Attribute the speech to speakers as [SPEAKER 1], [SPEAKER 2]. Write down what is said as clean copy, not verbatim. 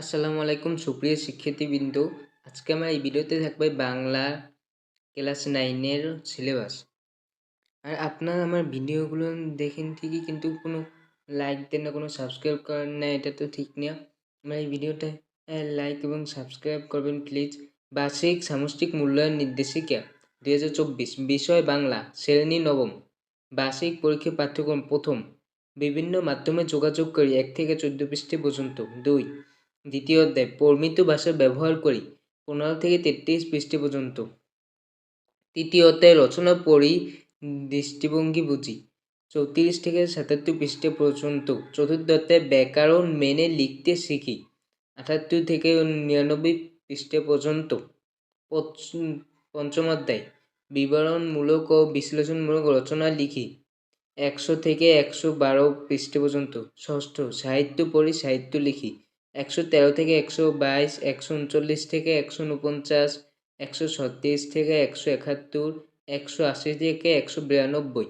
[SPEAKER 1] আসসালামু আলাইকুম সুপ্রিয় শিক্ষার্থীবৃন্দ। আজকে আমার এই ভিডিওতে থাকবে বাংলা ক্লাস 9 এর সিলেবাস। আর আপনারা আমার ভিডিওগুলো দেখেন ঠিকই, কিন্তু কোনো লাইক দেন না, কোনো সাবস্ক্রাইব করেন না, এটা তো ঠিক না। আমার এই ভিডিওটা লাইক এবং সাবস্ক্রাইব করবেন প্লিজ। বার্ষিক সামষ্টিক মূল্যায়ন নির্দেশিকা 2024, বিষয় বাংলা, শ্রেণী নবম, বার্ষিক পরীক্ষা পাঠ্যক্রম প্রথম, বিভিন্ন মাধ্যমে যোগাযোগ করি 1 থেকে 14 পৃষ্ঠা পর্যন্ত। 2, দ্বিতীয় অধ্যায় প্রমিত ভাষা ব্যবহার করি 15 থেকে 33 পৃষ্ঠা পর্যন্ত। তৃতীয় অধ্যায় রচনা পড়ি, দৃষ্টিভঙ্গি বুঝি 34 থেকে 77 পৃষ্ঠা পর্যন্ত। চতুর্থ অধ্যায় ব্যাকরণ মেনে লিখতে শিখি 78 থেকে 99 পৃষ্ঠা পর্যন্ত। পঞ্চম অধ্যায় বিবরণমূলক ও বিশ্লেষণমূলক রচনা লিখি 100 থেকে 112 পৃষ্ঠা পর্যন্ত। ষষ্ঠ সাহিত্য পড়ি, সাহিত্য লিখি 113 থেকে 122, 139 থেকে 149, 136 থেকে 171, 180 থেকে 192।